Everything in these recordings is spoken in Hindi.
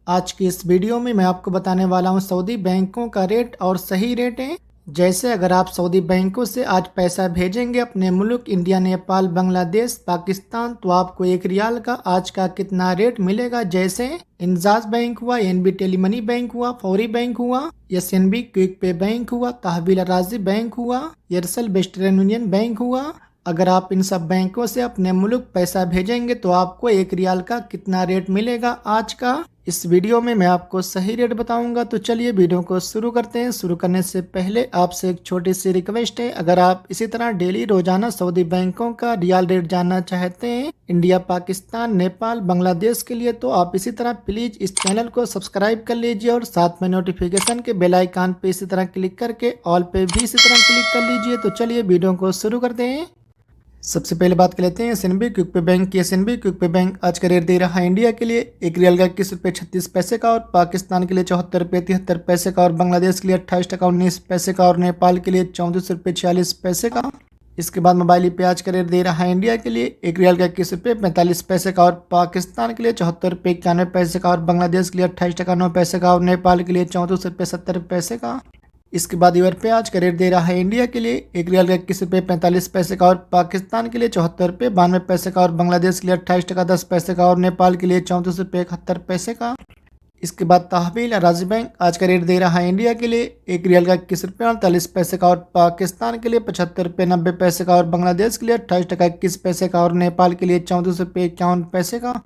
आज की इस वीडियो में मैं आपको बताने वाला हूं सऊदी बैंकों का रेट और सही रेट है। जैसे अगर आप सऊदी बैंकों से आज पैसा भेजेंगे अपने मुल्क इंडिया, नेपाल, बांग्लादेश, पाकिस्तान, तो आपको 1 रियाल का आज का कितना रेट मिलेगा। जैसे इंजाज बैंक हुआ, एनबी टेलीमनी बैंक हुआ, फौरी बैंक हुआ, एसएनबी क्विक पे बैंक हुआ, तहवील राजी बैंक हुआ, एयरसेल वेस्टर्न यूनियन बैंक हुआ। अगर आप इन सब बैंकों से अपने मुल्क पैसा भेजेंगे तो आपको 1 रियाल का कितना रेट मिलेगा आज का। इस वीडियो में मैं आपको सही रेट बताऊंगा। तो चलिए वीडियो को शुरू करते हैं। शुरू करने से पहले आपसे एक छोटी सी रिक्वेस्ट है, अगर आप इसी तरह डेली रोजाना सऊदी बैंकों का रियाल रेट जानना चाहते हैं इंडिया, पाकिस्तान, नेपाल, बांग्लादेश के लिए, तो आप इसी तरह प्लीज इस चैनल को सब्सक्राइब कर लीजिए और साथ में नोटिफिकेशन के बेल आइकन पे इसी तरह क्लिक करके ऑल पे भी इसी तरह क्लिक कर लीजिए। तो चलिए वीडियो को शुरू करते हैं। सबसे पहले बात कर लेते हैं एसएनबी क्विक पे बैंक की। एसएनबी क्विक पे बैंक आज का रेट दे रहा है इंडिया के लिए 1 रियाल का 21 रुपये 36 पैसे का, और पाकिस्तान के लिए 74 रुपये 73 पैसे का, और बांग्लादेश के लिए 28 टका 19 पैसे का, और नेपाल के लिए 34 रुपये 46 पैसे का। इसके बाद मोबाइल पे आज का रेट दे रहा है इंडिया के लिए 1 रियाल का 21 रुपये 45 पैसे का, और पाकिस्तान के लिए 74 रुपये 91 पैसे का, और बांग्लादेश के लिए 28 टका 9 पैसे का, और नेपाल के लिए 34 रुपये 70 पैसे का। इसके बाद यूआर पे आज का रेट दे रहा है इंडिया के लिए 1 रियाल का 21 रुपये 45 पैसे का, और पाकिस्तान के लिए 74 रुपये 92 पैसे का, और बांग्लादेश के लिए 28 टका 10 पैसे का, और नेपाल के लिए 34 रुपये 71 पैसे का। इसके बाद तहवील राजी बैंक आज का रेट दे रहा है इंडिया के लिए 1 रियाल का 21 रुपये 48 पैसे का, और पाकिस्तान के लिए 75 रुपये 90 पैसे का, और बांग्लादेश के लिए 28 टका 21 पैसे का, और नेपाल के लिए 34 रुपये 51 पैसे का।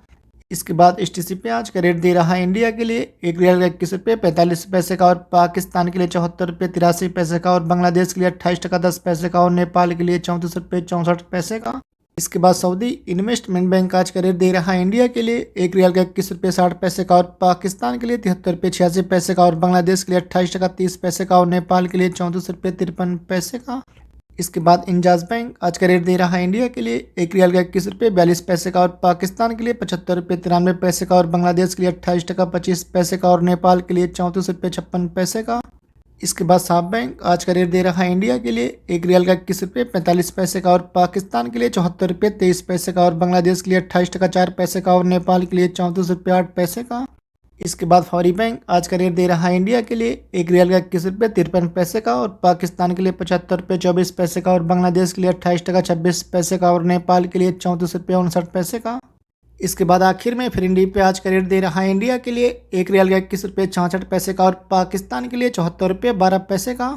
इसके बाद एसटीसी पे आज का रेट दे रहा है इंडिया के लिए 1 रियाल का 21 रुपये 45 पैसे का, और पाकिस्तान के लिए 74 रुपये 83 पैसे का, और बांग्लादेश के लिए 28 टका 10 पैसे का, और नेपाल के लिए 34 रुपये 64 पैसे का। इसके बाद सऊदी इन्वेस्टमेंट बैंक आज का रेट दे रहा है इंडिया के लिए 1 रियाल का 21 रुपये 60 पैसे का, और पाकिस्तान के लिए 73 रुपये 86 पैसे का, और बांग्लादेश के लिए 28 टका 30 पैसे का, और नेपाल के लिए 34 रुपये 53 पैसे का। इसके बाद इंजाज बैंक आज का रेट दे रहा है इंडिया के लिए 1 रियाल का 21 रुपये 42 पैसे का, और पाकिस्तान के लिए 75 रुपये 93 पैसे का, और बांग्लादेश के लिए 28 टका 25 पैसे का, और नेपाल के लिए 34 रुपये 56 पैसे का। इसके बाद साब बैंक आज का रेट दे रहा है इंडिया के लिए 1 रियाल का 21 रुपये 45 पैसे का, और पाकिस्तान के लिए 74 रुपये 23 पैसे का, और बांग्लादेश के लिए 28 टका 4 पैसे का, और नेपाल के लिए 34 रुपये 8 पैसे का। इसके बाद फौरी बैंक आज का रेट दे रहा है इंडिया के लिए 1 रियाल का 21 रुपये 53 पैसे का, और पाकिस्तान के लिए 75 रुपये 24 पैसे का, और बांग्लादेश के लिए 28 टका 26 पैसे का, और नेपाल के लिए 34 रुपये 59 पैसे का। इसके बाद आखिर में फिर इंडी पे आज का रेट दे रहा है इंडिया के लिए 1 रियाल का 21 रुपये 66 पैसे का, और पाकिस्तान के लिए 74 रुपये 12 पैसे का।